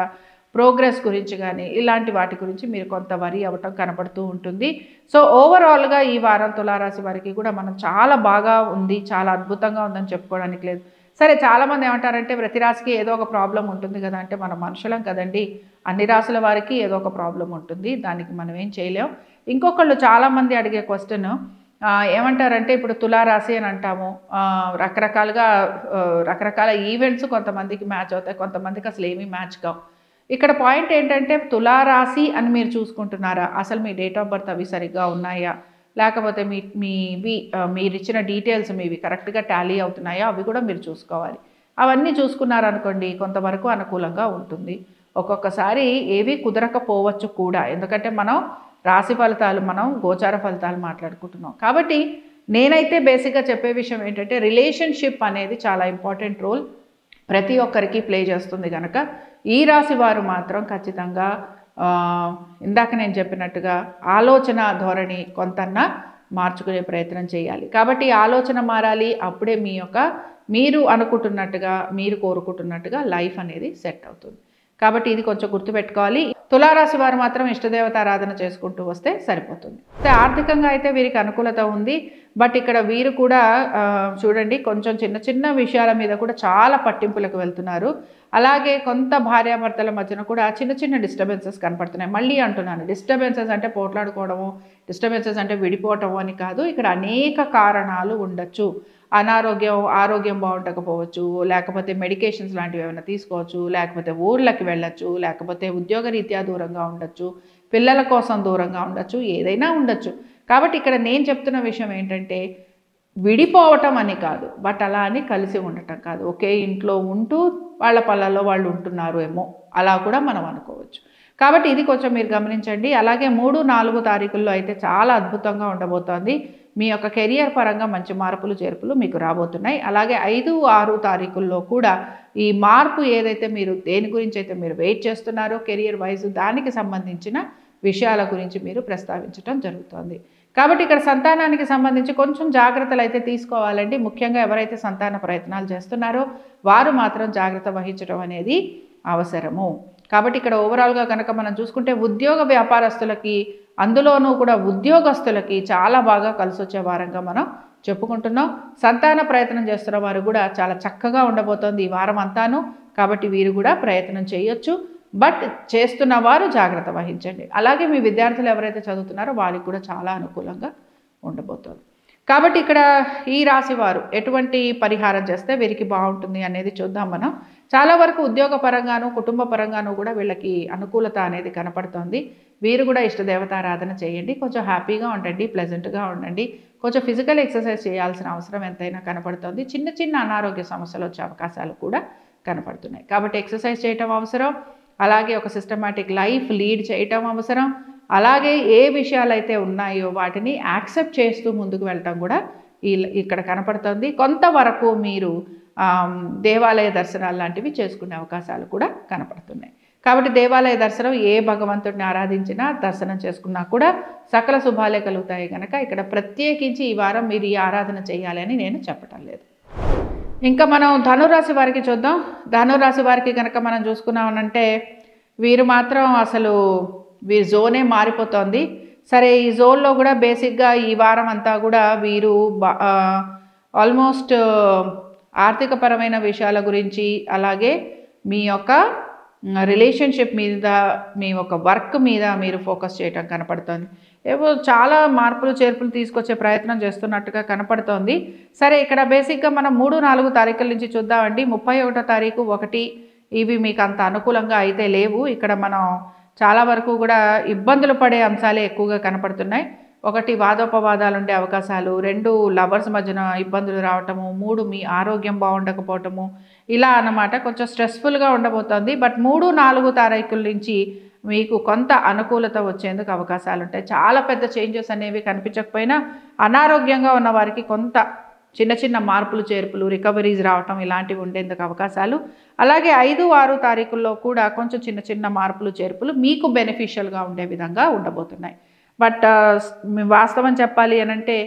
ప్రోగ్రెస్ గురించి కానీ, ఇలాంటి వాటి గురించి మీరు కొంత వరి అవ్వటం కనపడుతూ ఉంటుంది. సో ఓవరాల్గా ఈ వారం తులారాశి వారికి కూడా మనం చాలా బాగా ఉంది, చాలా అద్భుతంగా ఉందని చెప్పుకోవడానికి లేదు. సరే, చాలామంది ఏమంటారంటే ప్రతి రాశికి ఏదో ఒక ప్రాబ్లం ఉంటుంది కదా. అంటే మనం మనుషులం కదండి, అన్ని రాశుల వారికి ఏదో ఒక ప్రాబ్లం ఉంటుంది, దానికి మనం ఏం చేయలేం. ఇంకొకళ్ళు చాలామంది అడిగే క్వశ్చన్ ఏమంటారంటే, ఇప్పుడు తులారాశి అని అంటాము, రకరకాల ఈవెంట్స్ కొంతమందికి మ్యాచ్ అవుతాయి, కొంతమందికి అసలు ఏమీ మ్యాచ్ కావు. ఇక్కడ పాయింట్ ఏంటంటే తులారాశి అని మీరు చూసుకుంటున్నారా, అసలు మీ డేట్ ఆఫ్ బర్త్ అవి సరిగ్గా ఉన్నాయా, లేకపోతే మీరు ఇచ్చిన డీటెయిల్స్ మీవి కరెక్ట్గా టాలీ అవుతున్నాయా, అవి కూడా మీరు చూసుకోవాలి. అవన్నీ చూసుకున్నారనుకోండి కొంతవరకు అనుకూలంగా ఉంటుంది. ఒక్కొక్కసారి ఏవి కుదరకపోవచ్చు కూడా, ఎందుకంటే మనం రాశి ఫలితాలు, మనం గోచార ఫలితాలు మాట్లాడుకుంటున్నాం. కాబట్టి నేనైతే బేసిక్గా చెప్పే విషయం ఏంటంటే రిలేషన్షిప్ అనేది చాలా ఇంపార్టెంట్ రోల్. ప్రతి ఒక్కరికి ప్లే చేస్తుంది కనుక ఈ రాశి వారు మాత్రం ఖచ్చితంగా ఇందాక నేను చెప్పినట్టుగా ఆలోచన ధోరణి కొంతన్నా మార్చుకునే ప్రయత్నం చేయాలి. కాబట్టి ఆలోచన మారాలి. అప్పుడే మీరు అనుకుంటున్నట్టుగా మీరు కోరుకుంటున్నట్టుగా లైఫ్ అనేది సెట్ అవుతుంది. కాబట్టి ఇది కొంచెం గుర్తుపెట్టుకోవాలి. తులారాశి వారు మాత్రం ఇష్టదేవత ఆరాధన చేసుకుంటూ వస్తే సరిపోతుంది. ఆర్థికంగా అయితే వీరికి అనుకూలత ఉంది. బట్ ఇక్కడ వీరు కూడా చూడండి కొంచెం చిన్న చిన్న విషయాల మీద కూడా చాలా పట్టింపులకు వెళ్తున్నారు. అలాగే కొంత భార్యాభర్తల మధ్యన కూడా చిన్న చిన్న డిస్టర్బెన్సెస్ కనపడుతున్నాయి. మళ్ళీ అంటున్నాను, డిస్టర్బెన్సెస్ అంటే పోట్లాడుకోవడము, డిస్టర్బెన్సెస్ అంటే విడిపోవటం అని కాదు. ఇక్కడ అనేక కారణాలు ఉండొచ్చు. ఆరోగ్యం బాగుండకపోవచ్చు, లేకపోతే మెడికేషన్స్ లాంటివి ఏమైనా తీసుకోవచ్చు, లేకపోతే ఊర్లకి వెళ్ళచ్చు, లేకపోతే ఉద్యోగరీత్యా దూరంగా ఉండొచ్చు, పిల్లల కోసం దూరంగా ఉండొచ్చు, ఏదైనా ఉండొచ్చు. కాబట్టి ఇక్కడ నేను చెప్తున్న విషయం ఏంటంటే విడిపోవటం అని కాదు, బట్ అలా అని కలిసి ఉండటం కాదు. ఒకే ఇంట్లో ఉంటూ వాళ్ళ పళ్ళల్లో వాళ్ళు ఉంటున్నారు ఏమో, అలా కూడా మనం అనుకోవచ్చు. కాబట్టి ఇది కొంచెం మీరు గమనించండి. అలాగే 3, 4 తారీఖుల్లో అయితే చాలా అద్భుతంగా ఉండబోతోంది. మీ యొక్క కెరియర్ పరంగా మంచి మార్పులు చేర్పులు మీకు రాబోతున్నాయి. అలాగే 5, 6 తారీఖుల్లో కూడా ఈ మార్పు ఏదైతే మీరు దేని గురించి అయితే మీరు వెయిట్ చేస్తున్నారో కెరియర్ వైజ్ దానికి సంబంధించిన విషయాల గురించి మీరు ప్రస్తావించడం జరుగుతుంది. కాబట్టి ఇక్కడ సంతానానికి సంబంధించి కొంచెం జాగ్రత్తలు అయితే తీసుకోవాలండి. ముఖ్యంగా ఎవరైతే సంతాన ప్రయత్నాలు చేస్తున్నారో వారు మాత్రం జాగ్రత్త వహించడం అనేది అవసరము. కాబట్టి ఇక్కడ ఓవరాల్గా కనుక మనం చూసుకుంటే ఉద్యోగ వ్యాపారస్తులకి, అందులోనూ కూడా ఉద్యోగస్తులకి చాలా బాగా కలిసి వచ్చే వారంగా మనం చెప్పుకుంటున్నాం. సంతాన ప్రయత్నం చేస్తున్న వారు కూడా చాలా చక్కగా ఉండబోతోంది ఈ వారం అంతాను. కాబట్టి వీరు కూడా ప్రయత్నం చేయొచ్చు. బట్ చేస్తున్న వారు జాగ్రత్త వహించండి. అలాగే మీ విద్యార్థులు ఎవరైతే చదువుతున్నారో వాళ్ళకి కూడా చాలా అనుకూలంగా ఉండబోతోంది. కాబట్టి ఇక్కడ ఈ రాశి వారు ఎటువంటి పరిహారం చేస్తే వీరికి బాగుంటుంది అనేది చూద్దాం మనం. చాలా వరకు ఉద్యోగ పరంగాను కుటుంబ పరంగాను కూడా వీళ్ళకి అనుకూలత అనేది కనపడుతోంది. వీరు కూడా ఇష్టదేవతారాధన చేయండి. కొంచెం హ్యాపీగా ఉండండి, ప్లెజెంట్గా ఉండండి. కొంచెం ఫిజికల్ ఎక్సర్సైజ్ చేయాల్సిన అవసరం ఎంతైనా కనపడుతోంది. చిన్న చిన్న అనారోగ్య సమస్యలు వచ్చే అవకాశాలు కూడా కనపడుతున్నాయి. కాబట్టి ఎక్సర్సైజ్ చేయటం అవసరం. అలాగే ఒక సిస్టమాటిక్ లైఫ్ లీడ్ చేయటం అవసరం. అలాగే ఏ విషయాలైతే ఉన్నాయో వాటిని యాక్సెప్ట్ చేస్తూ ముందుకు వెళ్ళటం కూడా ఇక్కడ కనపడుతుంది. కొంతవరకు మీరు దేవాలయ దర్శనాలు లాంటివి చేసుకునే అవకాశాలు కూడా కనపడుతున్నాయి. కాబట్టి దేవాలయ దర్శనం ఏ భగవంతుడిని ఆరాధించినా దర్శనం చేసుకున్నా కూడా సకల శుభాలే కలుగుతాయి కనుక ఇక్కడ ప్రత్యేకించి ఈ వారం మీరు ఈ ఆరాధన చేయాలి అని నేను చెప్పటం లేదు. ఇంకా మనం ధనురాశి వారికి చూద్దాం. ధనురాశి వారికి కనుక మనం చూసుకున్నామనంటే వీరు మాత్రం అసలు వీరి జోనే మారిపోతుంది. సరే, ఈ జోన్లో కూడా బేసిక్గా ఈ వారం అంతా కూడా వీరు ఆల్మోస్ట్ ఆర్థికపరమైన విషయాల గురించి, అలాగే మీ యొక్క రిలేషన్షిప్ మీద, మీ యొక్క వర్క్ మీద మీరు ఫోకస్ చేయటం కనపడుతుంది. ఏవో చాలా మార్పులు చేర్పులు తీసుకొచ్చే ప్రయత్నం చేస్తున్నట్టుగా కనపడుతోంది. సరే, ఇక్కడ బేసిక్గా మనం 3, 4 తారీఖుల నుంచి చూద్దామండి. 31వ తారీఖు 1 ఇవి మీకు అంత అనుకూలంగా అయితే లేవు. ఇక్కడ మనం చాలా వరకు కూడా ఇబ్బందులు పడే అంశాలే ఎక్కువగా కనపడుతున్నాయి. 1 వాదోపవాదాలు ఉండే అవకాశాలు, 2 లవర్స్ మధ్యన ఇబ్బందులు రావటము, 3 మీ ఆరోగ్యం బాగుండకపోవటము, ఇలా అన్నమాట. కొంచెం స్ట్రెస్ఫుల్గా ఉండబోతోంది. బట్ 3, 4 తారీఖుల నుంచి మీకు కొంత అనుకూలత వచ్చేందుకు అవకాశాలు ఉంటాయి. చాలా పెద్ద చేంజెస్ అనేవి కనిపించకపోయినా అనారోగ్యంగా ఉన్న వారికి కొంత చిన్న చిన్న మార్పులు చేర్పులు, రికవరీస్ రావటం ఇలాంటివి ఉండేందుకు అవకాశాలు. అలాగే 5, 6 తారీఖుల్లో కూడా కొంచెం చిన్న చిన్న మార్పులు చేర్పులు మీకు బెనిఫిషియల్గా ఉండే విధంగా ఉండబోతున్నాయి. బట్ వాస్తవం చెప్పాలి అనంటే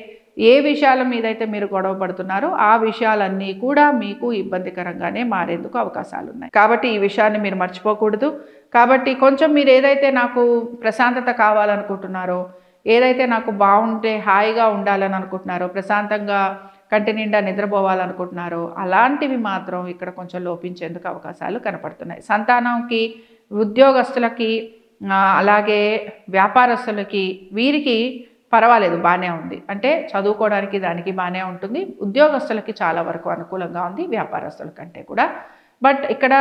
ఏ విషయాల మీదైతే మీరు గొడవ పడుతున్నారో ఆ విషయాలన్నీ కూడా మీకు ఇబ్బందికరంగానే మారేందుకు అవకాశాలు ఉన్నాయి. కాబట్టి ఈ విషయాన్ని మీరు మర్చిపోకూడదు. కాబట్టి కొంచెం మీరు ఏదైతే నాకు ప్రశాంతత కావాలనుకుంటున్నారో, ఏదైతే నాకు బాగుంటే హాయిగా ఉండాలని అనుకుంటున్నారో, ప్రశాంతంగా కంటి నిండా నిద్రపోవాలనుకుంటున్నారో అలాంటివి మాత్రం ఇక్కడ కొంచెం లోపించేందుకు అవకాశాలు కనపడుతున్నాయి. సంతానంకి, ఉద్యోగస్తులకి, అలాగే వ్యాపారస్తులకి వీరికి పర్వాలేదు, బాగానే ఉంది. అంటే చదువుకోవడానికి దానికి బాగానే ఉంటుంది. ఉద్యోగస్తులకి చాలా వరకు అనుకూలంగా ఉంది, వ్యాపారస్తుల కంటే కూడా. బట్ ఇక్కడ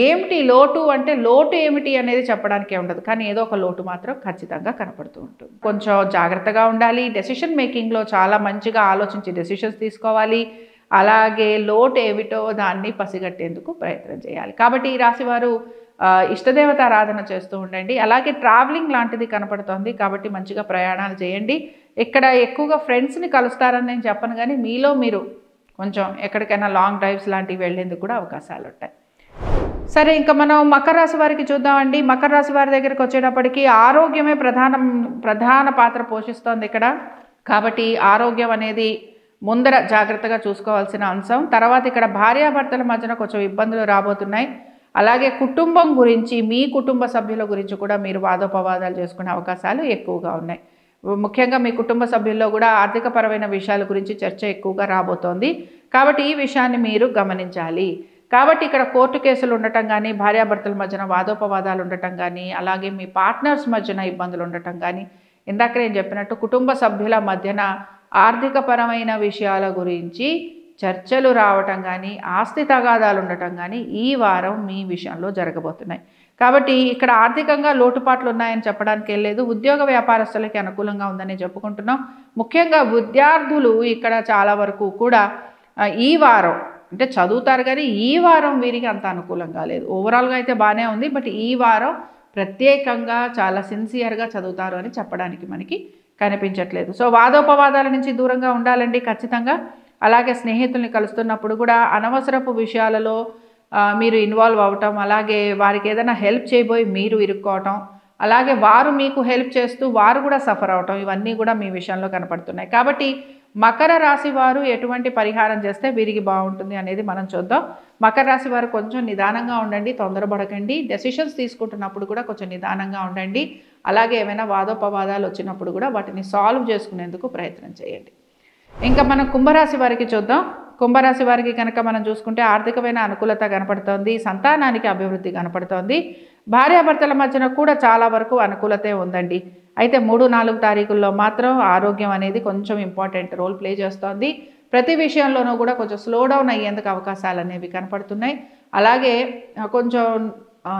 ఏమిటి లోటు అంటే లోటు ఏమిటి అనేది చెప్పడానికి ఉండదు, కానీ ఏదో ఒక లోటు మాత్రం ఖచ్చితంగా కనపడుతూ ఉంటుంది. కొంచెం జాగ్రత్తగా ఉండాలి. డెసిషన్ మేకింగ్లో చాలా మంచిగా ఆలోచించి డెసిషన్స్ తీసుకోవాలి. అలాగే లోటు ఏమిటో దాన్ని పసిగట్టేందుకు ప్రయత్నం చేయాలి. కాబట్టి ఈ రాశి వారు ఇష్టదేవత ఆరాధన చేస్తూ ఉండండి. అలాగే ట్రావెలింగ్ లాంటిది కనపడుతోంది. కాబట్టి మంచిగా ప్రయాణాలు చేయండి. ఇక్కడ ఎక్కువగా ఫ్రెండ్స్ని కలుస్తారని నేను చెప్పను, కానీ మీలో మీరు కొంచెం ఎక్కడికైనా లాంగ్ డ్రైవ్స్ లాంటివి వెళ్ళేందుకు కూడా అవకాశాలు ఉంటాయి. సరే, ఇంకా మనం మకర రాశి వారికి చూద్దామండి. మకర రాశి వారి దగ్గరికి వచ్చేటప్పటికి ఆరోగ్యమే ప్రధాన పాత్ర పోషిస్తోంది ఇక్కడ. కాబట్టి ఆరోగ్యం అనేది ముందర జాగ్రత్తగా చూసుకోవాల్సిన అంశం. తర్వాత ఇక్కడ భార్యాభర్తల మధ్యన కొంచెం ఇబ్బందులు రాబోతున్నాయి. అలాగే కుటుంబం గురించి, మీ కుటుంబ సభ్యుల గురించి కూడా మీరు వాదోపవాదాలు చేసుకునే అవకాశాలు ఎక్కువగా ఉన్నాయి. ముఖ్యంగా మీ కుటుంబ సభ్యుల్లో కూడా ఆర్థికపరమైన విషయాల గురించి చర్చ ఎక్కువగా రాబోతోంది. కాబట్టి ఈ విషయాన్ని మీరు గమనించాలి. కాబట్టి ఇక్కడ కోర్టు కేసులు ఉండటం కానీ, భార్యాభర్తల మధ్యన వాదోపవాదాలు ఉండటం కానీ, అలాగే మీ పార్ట్నర్స్ మధ్యన ఇబ్బందులు ఉండటం కానీ, ఇందాక నేను చెప్పినట్టు కుటుంబ సభ్యుల మధ్యన ఆర్థికపరమైన విషయాల గురించి చర్చలు రావటం కానీ, ఆస్తి తగాదాలు ఉండటం కానీ ఈ వారం మీ విషయంలో జరగబోతున్నాయి. కాబట్టి ఇక్కడ ఆర్థికంగా లోటుపాట్లు ఉన్నాయని చెప్పడానికి లేదు. ఉద్యోగ వ్యాపారస్తులకి అనుకూలంగా ఉందని చెప్పుకుంటున్నాం. ముఖ్యంగా విద్యార్థులు ఇక్కడ చాలా వరకు కూడా ఈ వారం అంటే చదువుతారు కానీ ఈ వారం వీరికి అంత అనుకూలంగా లేదు. ఓవరాల్గా అయితే బాగానే ఉంది, బట్ ఈ వారం ప్రత్యేకంగా చాలా సిన్సియర్గా చదువుతారు అని చెప్పడానికి మనకి కనిపించట్లేదు. సో వాదోపవాదాల నుంచి దూరంగా ఉండాలండి ఖచ్చితంగా. అలాగే స్నేహితుల్ని కలుస్తున్నప్పుడు కూడా అనవసరపు విషయాలలో మీరు ఇన్వాల్వ్ అవ్వటం, అలాగే వారికి ఏదైనా హెల్ప్ చేయబోయి మీరు ఇరుక్కోవటం, అలాగే వారు మీకు హెల్ప్ చేస్తూ వారు కూడా సఫర్ అవటం, ఇవన్నీ కూడా మీ విషయంలో కనపడుతున్నాయి. కాబట్టి మకర రాశి వారు ఎటువంటి పరిహారం చేస్తే వీరికి బాగుంటుంది అనేది మనం చూద్దాం. మకర రాశి వారు కొంచెం నిదానంగా ఉండండి, తొందరపడకండి. డెసిషన్స్ తీసుకుంటున్నప్పుడు కూడా కొంచెం నిదానంగా ఉండండి. అలాగే ఏమైనా వాదోపవాదాలు వచ్చినప్పుడు కూడా వాటిని సాల్వ్ చేసుకునేందుకు ప్రయత్నం చేయండి. ఇంకా మనం కుంభరాశి వారికి చూద్దాం. కుంభరాశి వారికి కనుక మనం చూసుకుంటే ఆర్థికమైన అనుకూలత కనపడుతోంది, సంతానానికి అభివృద్ధి కనపడుతోంది, భార్యాభర్తల మధ్యన కూడా చాలా వరకు అనుకూలతే ఉందండి. అయితే 3-4 తారీఖుల్లో మాత్రం ఆరోగ్యం అనేది కొంచెం ఇంపార్టెంట్ రోల్ ప్లే చేస్తోంది. ప్రతి విషయంలోనూ కూడా కొంచెం స్లో డౌన్ అయ్యేందుకు అవకాశాలు అనేవి కనపడుతున్నాయి. అలాగే కొంచెం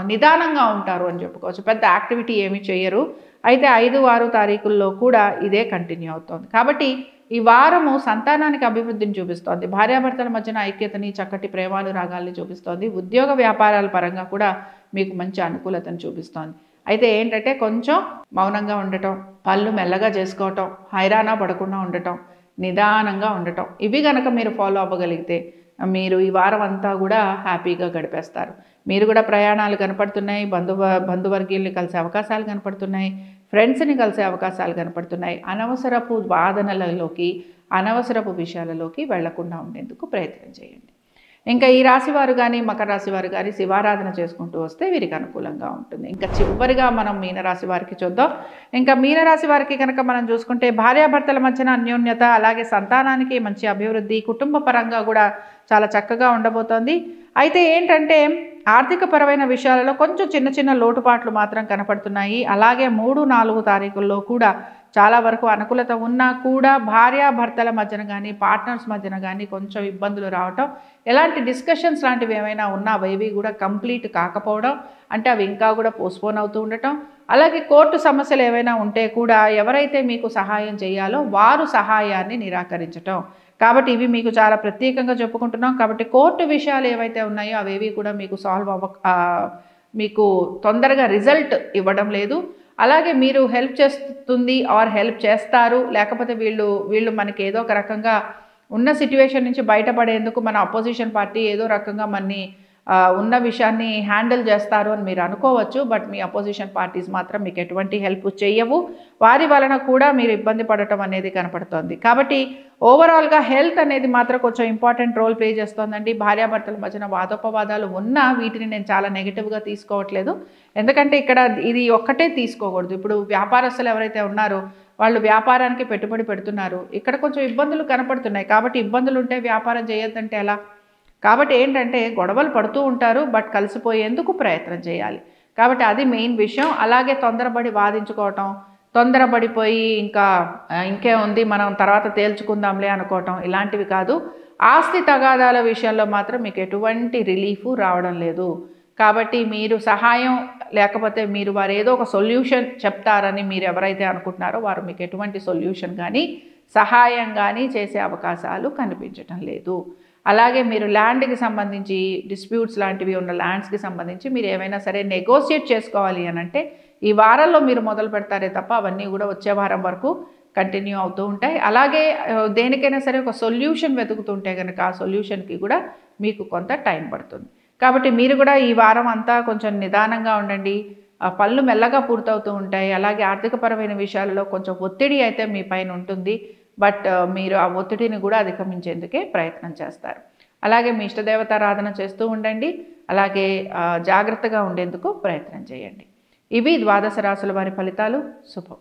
నిదానంగా ఉంటారు అని చెప్పుకోవచ్చు. పెద్ద యాక్టివిటీ ఏమీ చేయరు. అయితే 5-6 తారీఖుల్లో కూడా ఇదే కంటిన్యూ అవుతోంది. కాబట్టి ఈ వారము సంతానానికి అభివృద్ధిని చూపిస్తోంది, భార్యాభర్తల మధ్యన ఐక్యతని, చక్కటి ప్రేమానురాగాల్ని చూపిస్తోంది. ఉద్యోగ వ్యాపారాల పరంగా కూడా మీకు మంచి అనుకూలతను చూపిస్తోంది. అయితే ఏంటంటే కొంచెం మౌనంగా ఉండటం, పళ్ళు మెల్లగా చేసుకోవటం, హైరానా పడకుండా ఉండటం, నిదానంగా ఉండటం, ఇవి కనుక మీరు ఫాలో అవ్వగలిగితే మీరు ఈ వారం అంతా కూడా హ్యాపీగా గడిపేస్తారు. మీరు కూడా ప్రయాణాలు కనపడుతున్నాయి, బంధువర్గీయుల్ని కలిసే అవకాశాలు కనపడుతున్నాయి, ఫ్రెండ్స్ని కలిసే అవకాశాలు కనపడుతున్నాయి. అనవసరపు వాదనలలోకి, అనవసరపు విషయాలలోకి వెళ్లకుండా ఉండేందుకు ప్రయత్నం చేయండి. ఇంకా ఈ రాశి వారు కానీ, మకర రాశి వారు కానీ శివారాధన చేసుకుంటూ వస్తే వీరికి అనుకూలంగా ఉంటుంది. ఇంకా చివరిగా మనం మీనరాశి వారికి చూద్దాం. ఇంకా మీనరాశి వారికి కనుక మనం చూసుకుంటే భార్యాభర్తల మధ్యన అన్యోన్యత, అలాగే సంతానానికి మంచి అభివృద్ధి, కుటుంబ పరంగా కూడా చాలా చక్కగా ఉండబోతోంది. అయితే ఏంటంటే ఆర్థిక పరమైన విషయాలలో కొంచెం చిన్న చిన్న లోటుపాట్లు మాత్రం కనపడుతున్నాయి. అలాగే 3-4 తారీఖుల్లో కూడా చాలా వరకు అనుకూలత ఉన్నా కూడా భార్యాభర్తల మధ్యన కానీ, పార్ట్నర్స్ మధ్యన కానీ కొంచెం ఇబ్బందులు రావటం, ఎలాంటి డిస్కషన్స్ లాంటివి ఏమైనా ఉన్నా అవి కూడా కంప్లీట్ కాకపోవడం, అంటే అవి ఇంకా కూడా పోస్ట్పోన్ అవుతూ ఉండటం, అలాగే కోర్టు సమస్యలు ఏవైనా ఉంటే కూడా ఎవరైతే మీకు సహాయం చేయాలో వారు సహాయాన్ని నిరాకరించటం. కాబట్టి ఇవి మీకు చాలా ప్రత్యేకంగా చెప్పుకుంటున్నాం. కాబట్టి కోర్టు విషయాలు ఏవైతే ఉన్నాయో అవేవి కూడా మీకు మీకు తొందరగా రిజల్ట్ ఇవ్వడం లేదు. అలాగే మీరు హెల్ప్ చేస్తుంది ఆర్ హెల్ప్ చేస్తారు, లేకపోతే వీళ్ళు మనకి ఏదో ఒక రకంగా ఉన్న సిట్యుయేషన్ నుంచి బయటపడేందుకు మన అపోజిషన్ పార్టీ ఏదో రకంగా మనని ఉన్న విషయాన్ని హ్యాండిల్ చేస్తారు అని మీరు అనుకోవచ్చు. బట్ మీ అపోజిషన్ పార్టీస్ మాత్రం మీకు ఎటువంటి హెల్ప్ చేయవు. వారి వలన కూడా మీరు ఇబ్బంది పడటం అనేది కనపడుతోంది. కాబట్టి ఓవరాల్గా హెల్త్ అనేది మాత్రం కొంచెం ఇంపార్టెంట్ రోల్ ప్లే చేస్తోందండి. భార్యాభర్తల మధ్యన వాదోపవాదాలు ఉన్నా వీటిని నేను చాలా నెగిటివ్గా తీసుకోవట్లేదు. ఎందుకంటే ఇక్కడ ఇది ఒక్కటే తీసుకోకూడదు. ఇప్పుడు వ్యాపారస్తులు ఎవరైతే ఉన్నారో వాళ్ళు వ్యాపారానికి పెట్టుబడి పెడుతున్నారు, ఇక్కడ కొంచెం ఇబ్బందులు కనపడుతున్నాయి. కాబట్టి ఇబ్బందులు ఉంటే వ్యాపారం చేయొద్దంటే ఎలా? కాబట్టి ఏంటంటే గొడవలు పడుతూ ఉంటారు, బట్ కలిసిపోయేందుకు ప్రయత్నం చేయాలి. కాబట్టి అది మెయిన్ విషయం. అలాగే తొందరపడి వాదించుకోవటం, తొందరపడిపోయి ఇంకే ఉంది మనం తర్వాత తేల్చుకుందాంలే అనుకోవటం, ఇలాంటివి కాదు. ఆస్తి తగాదాల విషయంలో మాత్రం మీకు ఎటువంటి రిలీఫ్ రావడం లేదు. కాబట్టి మీరు సహాయం లేకపోతే వారు ఏదో ఒక సొల్యూషన్ చెప్తారని మీరు ఎవరైతే అనుకుంటున్నారో వారు మీకు ఎటువంటి సొల్యూషన్ కానీ సహాయం కానీ చేసే అవకాశాలు కనిపించటం లేదు. అలాగే మీరు ల్యాండ్కి సంబంధించి డిస్ప్యూట్స్ లాంటివి ఉన్న ల్యాండ్స్కి సంబంధించి మీరు ఏమైనా సరే నెగోషియేట్ చేసుకోవాలి అని అంటే ఈ వారంలో మీరు మొదలు పెడతారే తప్ప అవన్నీ కూడా వచ్చే వారం వరకు కంటిన్యూ అవుతూ ఉంటాయి. అలాగే దేనికైనా సరే ఒక సొల్యూషన్ వెతుకుతుంటే కనుక ఆ సొల్యూషన్కి కూడా మీకు కొంత టైం పడుతుంది. కాబట్టి మీరు కూడా ఈ వారం అంతా కొంచెం నిదానంగా ఉండండి. పనులు మెల్లగా పూర్తవుతూ ఉంటాయి. అలాగే ఆర్థికపరమైన విషయాలలో కొంచెం ఒత్తిడి అయితే మీ పైన ఉంటుంది. బట్ మీరు ఆ ఒత్తిడిని కూడా అధిగమించేందుకే ప్రయత్నం చేస్తారు. అలాగే మీ ఇష్టదేవతారాధన చేస్తూ ఉండండి. అలాగే జాగ్రత్తగా ఉండేందుకు ప్రయత్నం చేయండి. ఇవి ద్వాదశ రాశుల వారి ఫలితాలు. శుభం.